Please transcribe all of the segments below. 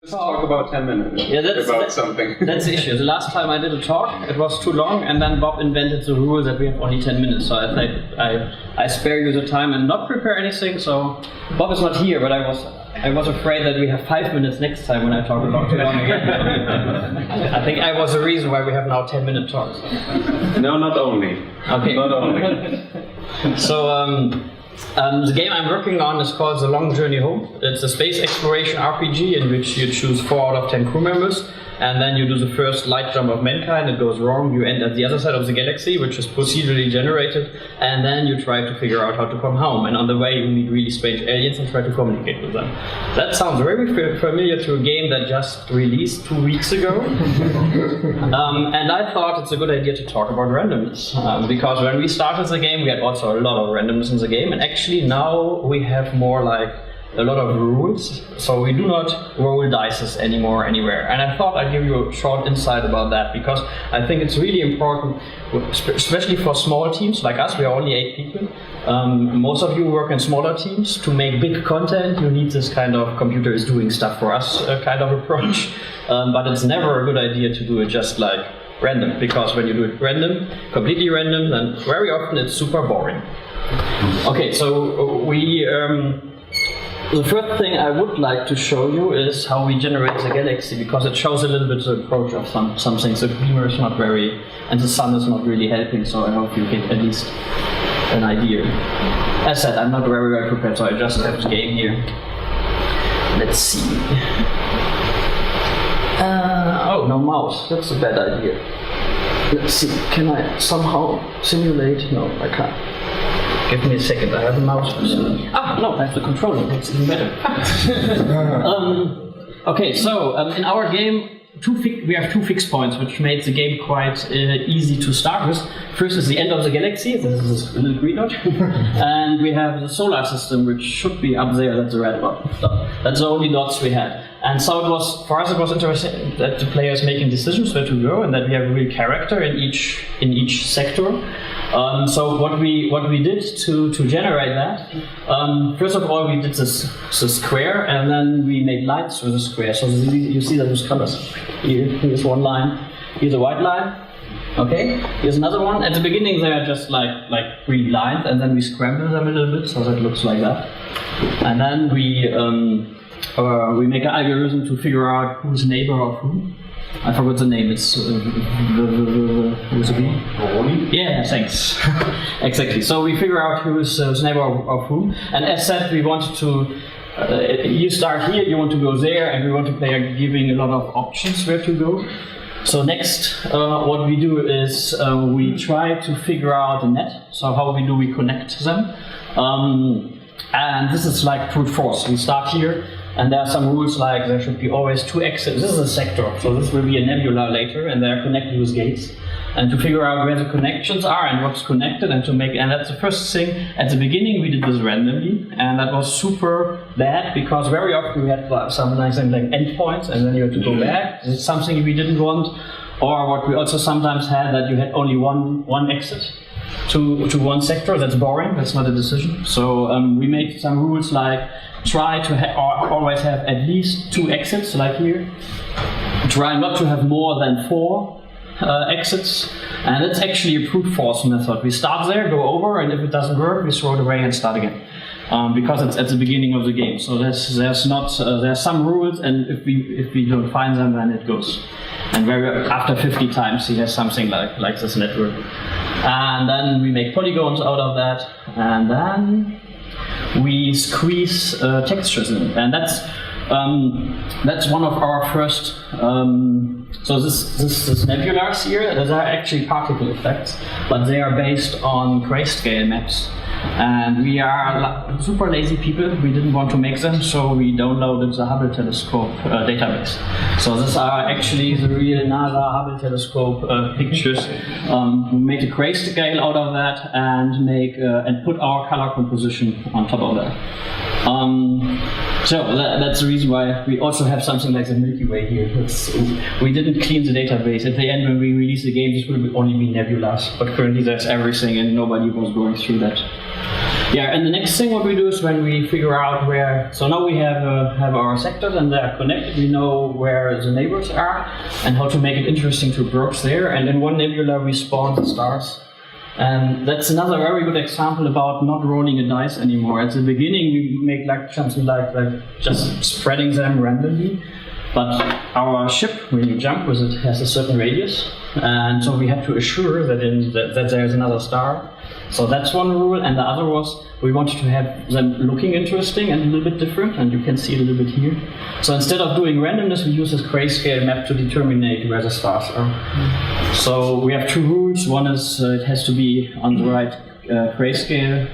Let's talk about 10 minutes about something. That's the issue. The last time I did a talk, it was too long, and then Bob invented the rule that we have only 10 minutes. So I spare you the time and not prepare anything. So Bob is not here, but I was afraid that we have 5 minutes next time when I talk about too long again. I think I was the reason why we have now 10-minute talks. No, not only. Okay. Not only. So. The game I'm working on is called The Long Journey Home. It's a space exploration RPG in which you choose 4 out of 10 crew members, and then you do the first light jump of mankind. It goes wrong, you end at the other side of the galaxy, which is procedurally generated, and then you try to figure out how to come home. And on the way you meet really strange aliens and try to communicate with them. That sounds very familiar to a game that just released 2 weeks ago. And I thought it's a good idea to talk about randomness, because when we started the game we had also a lot of randomness in the game, and actually now we have more like a lot of rules, so we do not roll dices anymore anywhere. And I thought I'd give you a short insight about that, because I think it's really important, especially for small teams like us. We are only 8 people. Most of you work in smaller teams. To make big content, you need this kind of computer is doing stuff for us kind of approach. But it's never a good idea to do it just like random, because when you do it random, completely random, then very often it's super boring. Okay, so the first thing I would like to show you is how we generate the galaxy, because it shows a little bit the approach of some things. The beamer is not very, and the sun is not really helping, so I hope you get at least an idea. As said, I'm not very well prepared, so I just have the game here. Let's see. Oh, no mouse, that's a bad idea. Let's see, can I somehow simulate? No, I can't. Give me a second, I have a mouse. No, I have the controller, that's even better. Okay, so in our game, we have 2 fixed points, which made the game quite easy to start with. First is the end of the galaxy, this is a little green dot. And we have the solar system, which should be up there, that's the red dot. So that's the only dots we had. And so for us it was interesting that the player is making decisions where to go, and that we have a real character in each sector. So what we did to generate that, first of all we did this square, and then we made lines through the square. So you see that those colors. Here's one line, here's a white line. Okay, here's another one. At the beginning they are just like green lines, and then we scramble them a little bit so that it looks like that. And then we make an algorithm to figure out who's neighbor of who. I forgot the name, it's who's it? Yeah, thanks. Exactly. So we figure out who's neighbor of whom, and as said, we wanted to you start here, you want to go there, and we want to play giving a lot of options where to go. So next, what we do is we try to figure out the net. So how we connect them, and this is like brute force. We start here. And there are some rules like there should be always 2 exits. This is a sector, so this will be a nebula later, and they are connected with gates. And to figure out where the connections are and what's connected, and that's the first thing. At the beginning we did this randomly, and that was super bad, because very often we had something like endpoints, and then you had to go back. This is something we didn't want. Or what we also sometimes had, that you had only one exit to one sector. That's boring, that's not a decision. So we made some rules like try to always have at least 2 exits, like here. Try not to have more than 4 exits, and that's actually a brute force method. We start there, go over, and if it doesn't work, we throw it away and start again. Because it's at the beginning of the game, so there's some rules, and if we don't find them, then it goes. And after 50 times, he has something like this network. And then we make polygons out of that, and then we squeeze textures in, and that's one of our first. So this nebulars here, those are actually particle effects, but they are based on grayscale maps. And we are super lazy people. We didn't want to make them, so we downloaded the Hubble telescope database. So these are actually the real NASA Hubble telescope pictures. We made a grayscale out of that and put our color composition on top of that. So that's the reason why we also have something like the Milky Way here. We didn't clean the database. At the end, when we release the game, this will only be nebulas. But currently there's everything, and nobody was going through that. Yeah, and the next thing what we do is when we figure out where, so now we have our sectors and they are connected, we know where the neighbors are and how to make it interesting to approach there, and in one nebula we spawn the stars. And that's another very good example about not rolling a dice anymore. At the beginning we make like something like just spreading them randomly, but our ship, when you jump with it, has a certain radius, and so we had to assure that there's another star. So that's one rule, and the other was we wanted to have them looking interesting and a little bit different, and you can see it a little bit here. So instead of doing randomness, we use this grayscale map to determine where the stars are. So we have two rules. One is it has to be on the right grayscale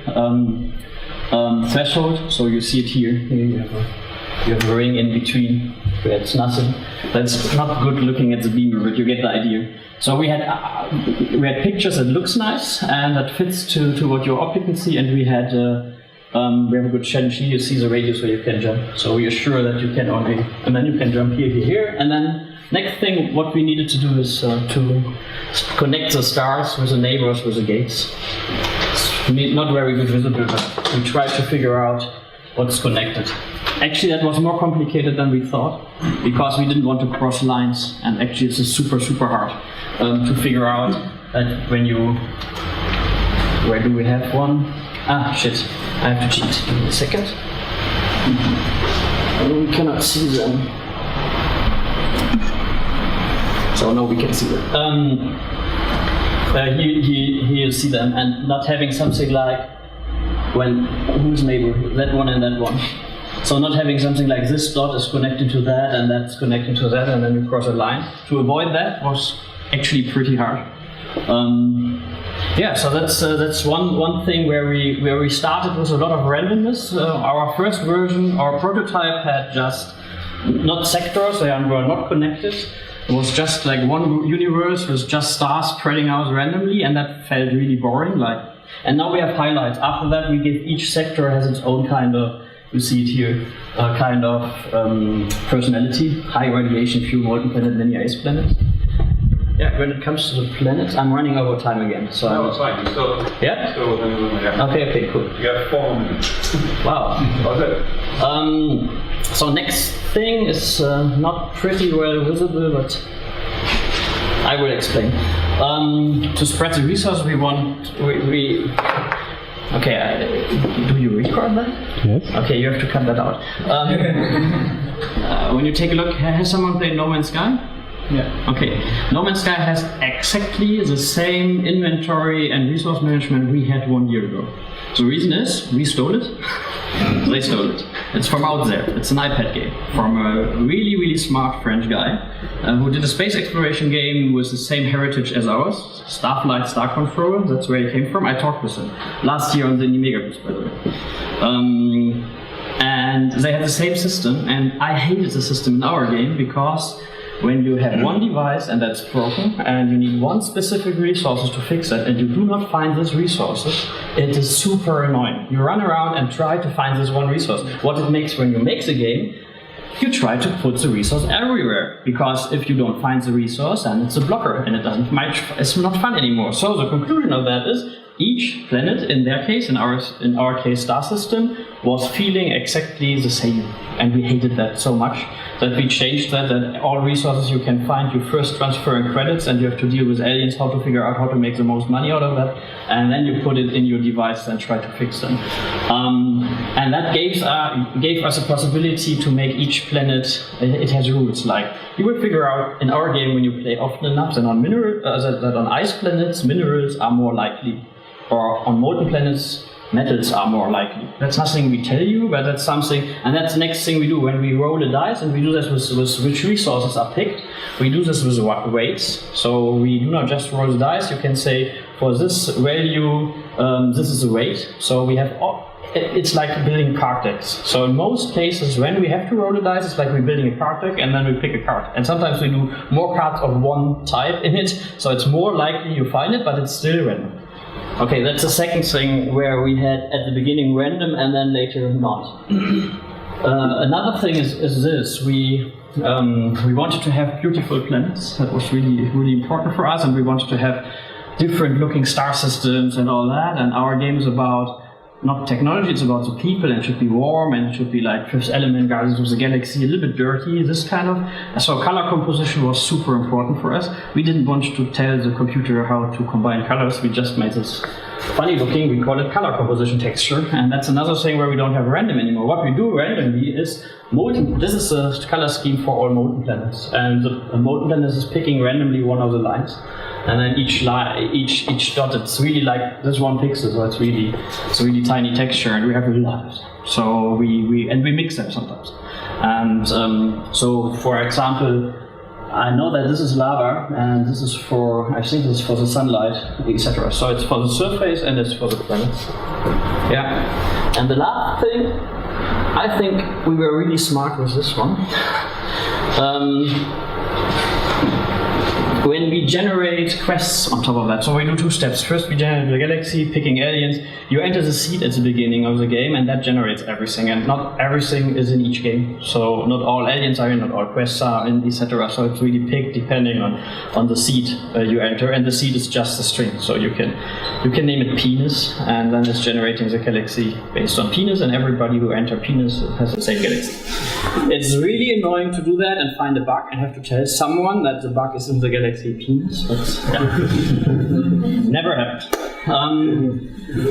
threshold. So you see it here. You have a ring in between where it's nothing. That's not good looking at the beamer, but you get the idea. So we had pictures that looks nice and that fits to what your optic can see, and we have a good challenge here. You see the radius where you can jump. So we assure that you can only, and then you can jump here, and then next thing what we needed to do is to connect the stars with the neighbors with the gates. It's not very good visible, but we tried to figure out what's connected. Actually, that was more complicated than we thought, because we didn't want to cross lines, and actually it's super hard to figure out that when you... Where do we have one? Ah, shit, I have to cheat. Give me a second. We cannot see them. So now we can see them. Here you see them, and not having something like, whose neighbor? That one and that one. So not having something like this dot is connected to that and that's connected to that, and then you cross a line. To avoid that was actually pretty hard. Yeah, so that's one thing where we started with a lot of randomness. Our first version, our prototype had just not sectors, they were not connected. It was just like one universe with just stars spreading out randomly, and that felt really boring. And now we have highlights. After that, we give each sector has its own kind of, you see it here, kind of personality. High radiation, fuel, molten planet, linear ice planet. Yeah, when it comes to the planets, I'm running over time again. So no, it's fine. You still. Yeah. Still within the limit. Yeah. Okay, cool. You have 4 minutes. Wow. That's it. So next thing is not pretty well visible, but I will explain. To spread the resource, we want Okay, do you record that? Yes. Okay, you have to cut that out. When you take a look, has someone played No Man's Sky? Yeah. Okay, No Man's Sky has exactly the same inventory and resource management we had 1 year ago. The reason is, we stole it. They stole it. It's from out there. It's an iPad game from a really smart French guy who did a space exploration game with the same heritage as ours. Starflight, Star Control, that's where he came from. I talked with him last year on the Megaboost, by the way. And they had the same system, and I hated the system in our game because when you have one device and that's broken and you need one specific resources to fix it and you do not find these resources, it is super annoying. You run around and try to find this one resource. What it makes when you make the game, you try to put the resource everywhere, because if you don't find the resource, then it's a blocker and it's not fun anymore. So the conclusion of that is each planet, in their case, in our case star system, was feeling exactly the same, and we hated that so much that we changed that all resources you can find, you first transfer in credits, and you have to deal with aliens how to figure out how to make the most money out of that, and then you put it in your device and try to fix them. And that gave us a possibility to make each planet, it has rules, like you will figure out in our game when you play often enough that on ice planets minerals are more likely, or on molten planets metals are more likely. That's nothing we tell you, but that's something, and that's the next thing we do when we roll a dice, and we do this with which resources are picked. We do this with weights, so we do not just roll the dice. You can say for this value, this is a weight. So we have, it's like building card decks. So in most cases, when we have to roll a dice, it's like we're building a card deck and then we pick a card. And sometimes we do more cards of one type in it, so it's more likely you find it, but it's still random. Okay, that's the second thing where we had at the beginning random and then later not. Another thing is this. We wanted to have beautiful planets. That was really important for us, and we wanted to have different looking star systems and all that. And our game is about not technology, it's about the people, and it should be warm, and it should be like Fifth Element, Guardians of the Galaxy, a little bit dirty, this kind of. So color composition was super important for us. We didn't want to tell the computer how to combine colors, we just made this funny looking, we call it color composition texture, and that's another thing where we don't have random anymore. What we do randomly is molten, this is a color scheme for all molten planets, and the molten planet is picking randomly one of the lines, and then each dot, it's really like this one pixel, so it's really tiny texture, and we have a lot of it. So we mix them sometimes. And so for example, I know that this is lava, and this is for, I think this is for the sunlight, etc. So it's for the surface and it's for the planets. Yeah. And the last thing, I think we were really smart with this one. When we generate quests on top of that, so we do two steps. First, we generate the galaxy, picking aliens. You enter the seed at the beginning of the game, and that generates everything. And not everything is in each game. So not all aliens are in, not all quests are in, etc. So it's really picked depending on the seed you enter, and the seed is just a string. So you can name it penis, and then it's generating the galaxy based on penis, and everybody who enters penis has the same galaxy. It's really annoying to do that and find a bug and have to tell someone that the bug is in the galaxy penis, but never happened.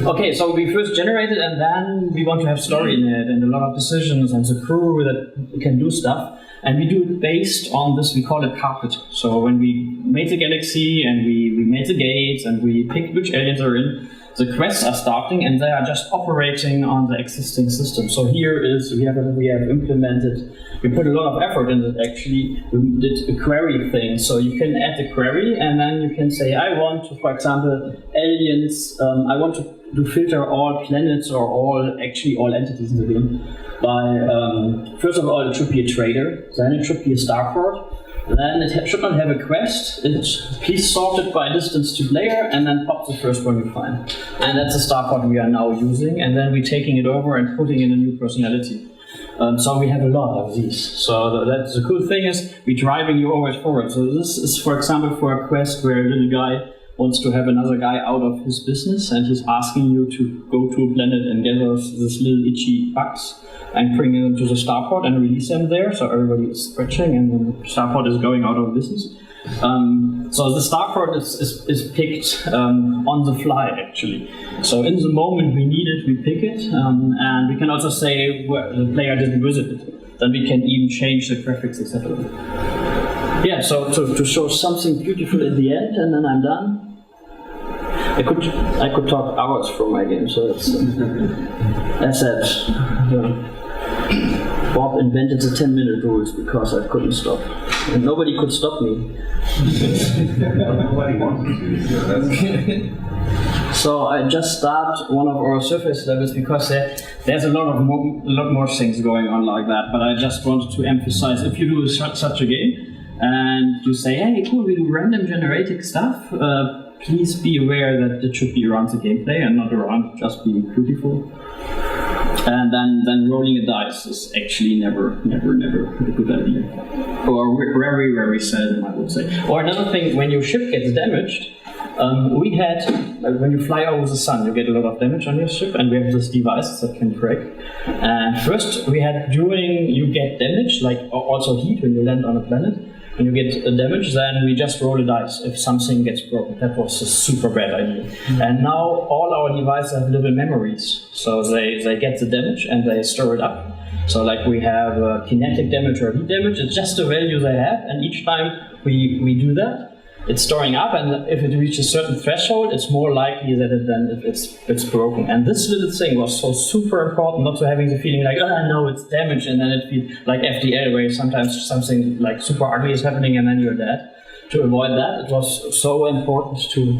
Okay, so we first generate it, and then we want to have story in it and a lot of decisions and the crew that can do stuff, and we do it based on this, we call it carpet. So when we made the galaxy and we made the gates and we picked which aliens are in, the quests are starting and they are just operating on the existing system. So here is, we have implemented, we put a lot of effort in it actually. We did a query thing, so you can add a query and then you can say, I want to, for example, aliens, I want to filter all planets or all entities in the game by, first of all, it should be a trader, then it should be a starport, then it should not have a quest, please sort it by distance to player, and then pop the first one you find. And that's the starport we are now using, and then we're taking it over and putting in a new personality. So we have a lot of these. So that's the cool thing is, we're driving you always forward. So this is, for example, for a quest where a little guy wants to have another guy out of his business, and he's asking you to go to a planet and gather this little itchy bugs and bring them to the starport and release them there, so everybody is stretching and the starport is going out of business. So the starport is picked on the fly actually. So in the moment we need it, we pick it, and we can also say where the player didn't visit it. Then we can even change the graphics, etc. Yeah, so to show something beautiful at the end, and then I'm done. I could talk hours from my game, so that's it. Bob invented the 10-minute rules because I couldn't stop, and nobody could stop me. Nobody wants to. So I just start one of our surface levels because there's a lot more things going on like that. But I just wanted to emphasize, if you do such a game and you say, hey, cool, we do random generating stuff, please be aware that it should be around the gameplay and not around just being beautiful. And then rolling a dice is actually never a good idea. Or very, very seldom, I would say. Or another thing, when your ship gets damaged, we had, when you fly over the sun, you get a lot of damage on your ship, and we have this device that can break. And first, we had, during you get damage, like also heat when you land on a planet, when you get damage, then we just roll a dice if something gets broken. That was a super bad idea. Mm-hmm. And now all our devices have little memories. So they get the damage and they store it up. So like we have kinetic damage or heat damage, it's just the value they have, and each time we do that, it's storing up, and if it reaches a certain threshold, it's more likely that it's broken. And this little thing was so super important, not to having the feeling like, oh no, it's damaged, and then it feels like FDL, where sometimes something like super ugly is happening and then you're dead. To avoid that, it was so important to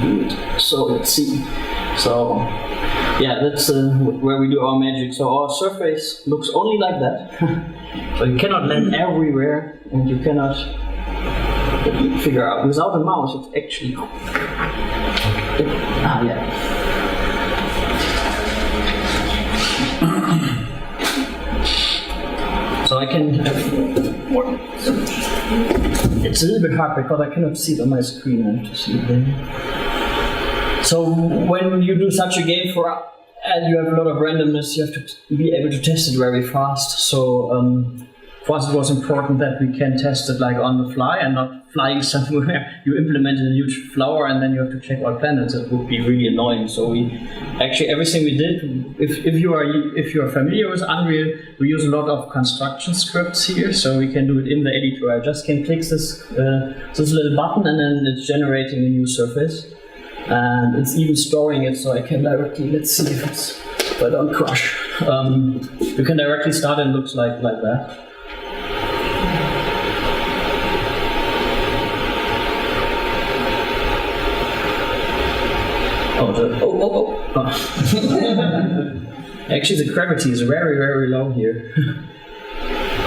do it. So let's see. So yeah, that's where we do our magic. So our surface looks only like that. So you cannot land everywhere, and you cannot figure out. Without a mouse, it's actually yeah. So I can. It's a little bit hard because I cannot see it on my screen. I have to see it there. So when you do such a game and you have a lot of randomness, you have to be able to test it very fast. So for us it was important that we can test it like on the fly and not flying somewhere. You implemented a huge flower and then you have to check all planets. It would be really annoying. So we actually everything we did. If you are familiar with Unreal, we use a lot of construction scripts here, so we can do it in the editor. I just can click this little button and then it's generating a new surface. And it's even storing it, so I can directly, let's see if I don't crash. You can directly start and it looks like that. Oh. Actually, the gravity is very, very low here.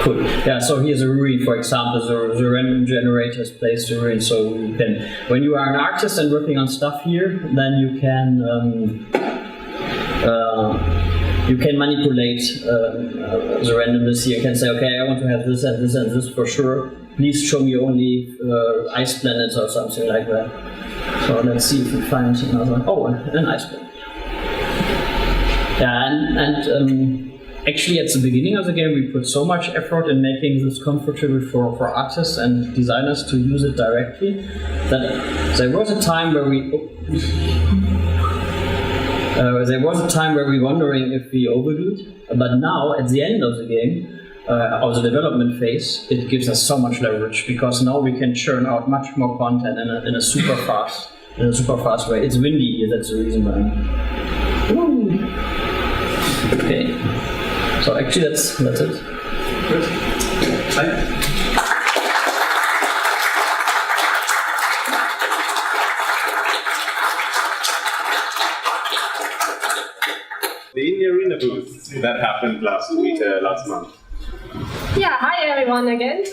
Cool. Yeah, so here's a ruin, for example. The random generator is placed a ruin, so you can, when you are an artist and working on stuff here, then you can manipulate the randomness here. You can say, okay, I want to have this and this and this for sure. Please show me only ice planets or something like that. So let's see if we find another. Oh, an ice planet. Yeah, and actually, at the beginning of the game, we put so much effort in making this comfortable for artists and designers to use it directly that there was a time where we wondering if we overdo it. But now, at the end of the game, of the development phase, it gives us so much leverage because now we can churn out much more content in a super fast way. It's windy here. That's the reason why. Okay. So actually, that's it. Good. The Indie Arena booth that happened last month. Yeah, hi everyone again.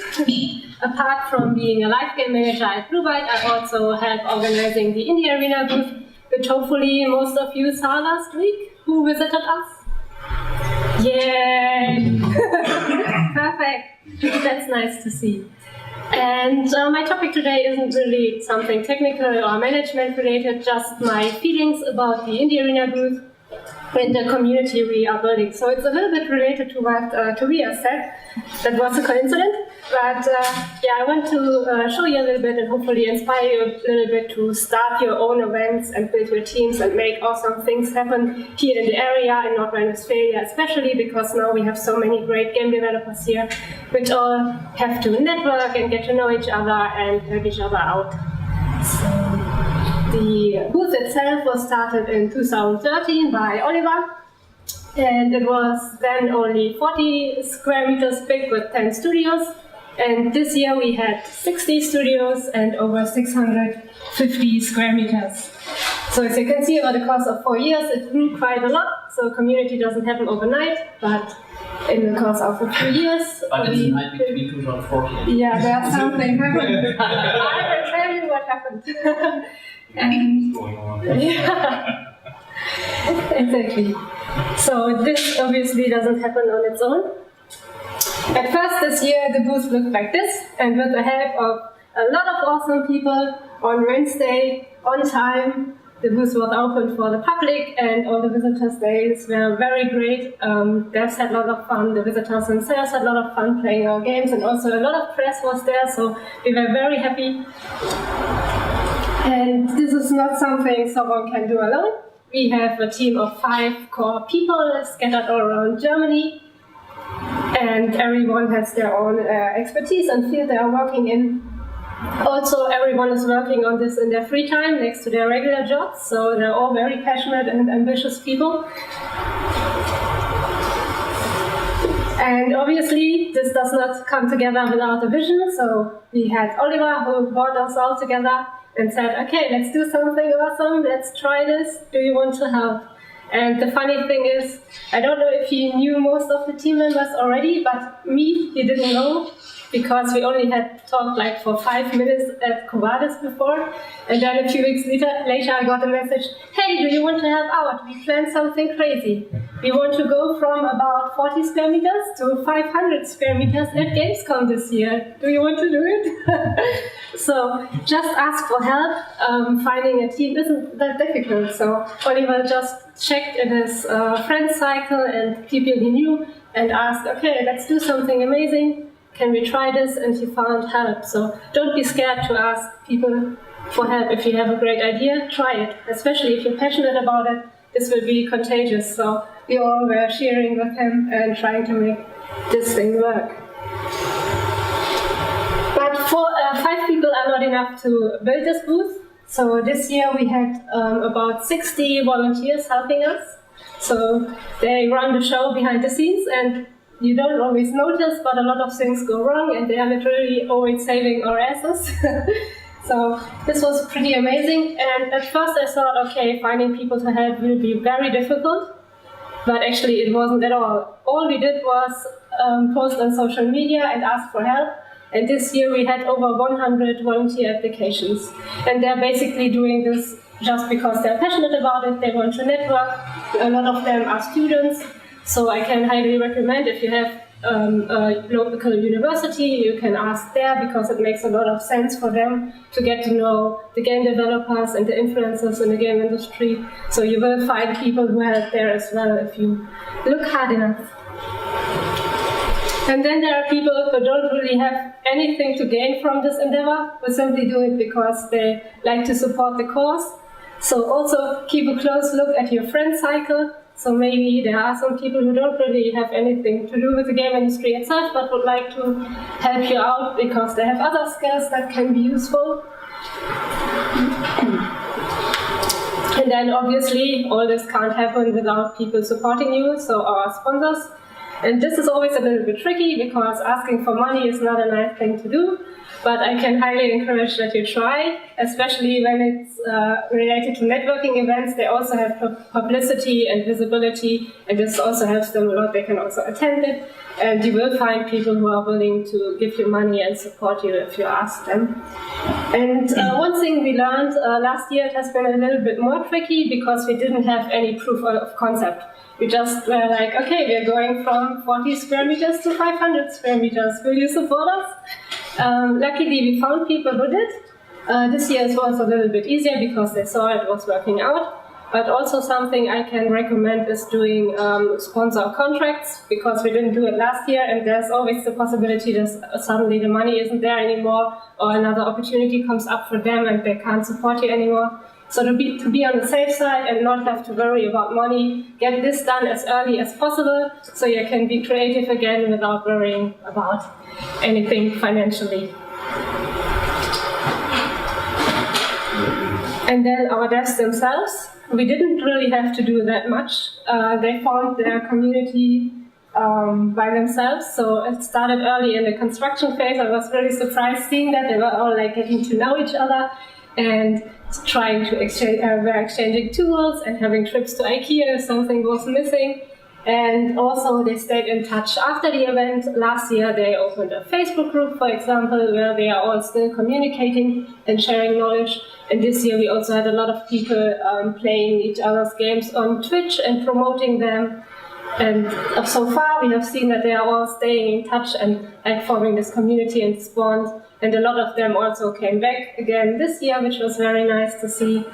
Apart from being a live game manager at Blue Byte, I also help organizing the Indie Arena booth, which hopefully most of you saw last week, who visited us. Yay! Perfect. That's nice to see. And my topic today isn't really something technical or management related, just my feelings about the Indie Arena booth and the community we are building. So it's a little bit related to what Tobias said. That was a coincidence. But yeah, I want to show you a little bit and hopefully inspire you a little bit to start your own events and build your teams and make awesome things happen here in the area in North Rhine-Westphalia, especially because now we have so many great game developers here, which all have to network and get to know each other and help each other out. So, the booth itself was started in 2013 by Oliver, and it was then only 40 square meters big with 10 studios. And this year we had 60 studios and over 650 square meters. So as you can see, over the course of 4 years, it grew quite a lot. So community doesn't happen overnight, but in the course of a few years, but it's might be 2014. Yeah, there's something happened. I will tell you what happened. And yeah, exactly. So this obviously doesn't happen on its own. At first this year the booth looked like this, and with the help of a lot of awesome people on Wednesday, on time, the booth was open for the public and all the visitors' days were very great. Devs had a lot of fun, the visitors themselves had a lot of fun playing our games, and also a lot of press was there, so we were very happy. And this is not something someone can do alone. We have a team of 5 core people scattered all around Germany, and everyone has their own expertise and field they are working in. Also, everyone is working on this in their free time next to their regular jobs, so they're all very passionate and ambitious people. And obviously, this does not come together without a vision, so we had Oliver who brought us all together and said, okay, let's do something awesome, let's try this, do you want to help? And the funny thing is, I don't know if he knew most of the team members already, but me, he didn't know. because we only had talked like for 5 minutes at Covadis before, and then a few weeks later I got a message, hey, do you want to help out? We planned something crazy. We want to go from about 40 square meters to 500 square meters at Gamescom this year. Do you want to do it? So just ask for help. Finding a team isn't that difficult. So Oliver just checked in his friend cycle and people he knew and asked, okay, let's do something amazing. Can we try this? And he found help. So don't be scared to ask people for help. If you have a great idea, try it. Especially if you're passionate about it, this will be contagious. So we all were cheering with him and trying to make this thing work. But 5 people are not enough to build this booth. So this year we had about 60 volunteers helping us. So they run the show behind the scenes, and you don't always notice, but a lot of things go wrong, and they are literally always saving our asses. So this was pretty amazing. And at first I thought, okay, finding people to help will be very difficult. But actually it wasn't at all. All we did was post on social media and ask for help. And this year we had over 100 volunteer applications. And they're basically doing this just because they're passionate about it, they want to network. A lot of them are students. So I can highly recommend, if you have a local university, you can ask there, because it makes a lot of sense for them to get to know the game developers and the influencers in the game industry. So you will find people who help there as well if you look hard enough. And then there are people who don't really have anything to gain from this endeavor, who simply do it because they like to support the cause. So also keep a close look at your friend cycle. So maybe there are some people who don't really have anything to do with the game industry itself, but would like to help you out because they have other skills that can be useful. And then obviously all this can't happen without people supporting you, so our sponsors. And this is always a little bit tricky because asking for money is not a nice thing to do, but I can highly encourage that you try, especially when it's related to networking events. They also have publicity and visibility, and this also helps them a lot. They can also attend it, and you will find people who are willing to give you money and support you if you ask them. And one thing we learned last year, it has been a little bit more tricky because we didn't have any proof of concept. We just were like, okay, we're going from 40 square meters to 500 square meters. Will you support us? Luckily, we found people who did. This year it was a little bit easier because they saw it was working out. But also something I can recommend is doing sponsor contracts, because we didn't do it last year, and there's always the possibility that suddenly the money isn't there anymore, or another opportunity comes up for them and they can't support you anymore. So to be on the safe side and not have to worry about money, get this done as early as possible so you can be creative again without worrying about anything financially. And then our devs themselves, we didn't really have to do that much. They found their community by themselves, so it started early in the construction phase. I was really surprised seeing that they were all like getting to know each other and trying to exchange, were exchanging tools and having trips to IKEA if something was missing. And also they stayed in touch after the event. Last year they opened a Facebook group, for example, where they are all still communicating and sharing knowledge. And this year we also had a lot of people playing each other's games on Twitch and promoting them. And so far we have seen that they are all staying in touch and like forming this community and this bond. And a lot of them also came back again this year, which was very nice to see.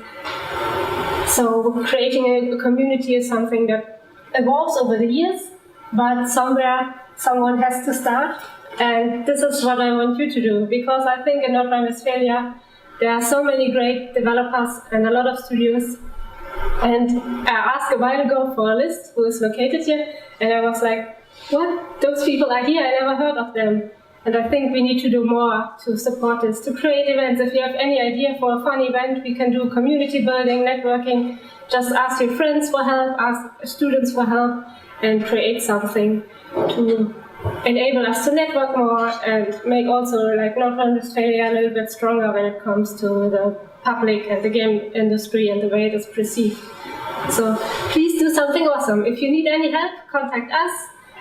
So creating a community is something that evolves over the years, but somewhere someone has to start. And this is what I want you to do, because I think in North Rhine-Westphalia there are so many great developers and a lot of studios. And I asked a while ago for a list who is located here, and I was like, what? Those people are here, I never heard of them. And I think we need to do more to support this, to create events. If you have any idea for a fun event, we can do community building, networking. Just ask your friends for help, ask students for help, and create something to enable us to network more and make also like North Rhine-Westphalia a little bit stronger when it comes to the public and the game industry and the way it is perceived. So please do something awesome. If you need any help, contact us.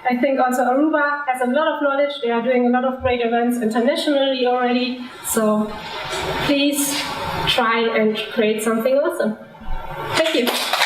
I think also Aruba has a lot of knowledge. They are doing a lot of great events internationally already. So please try and create something awesome. Thank you.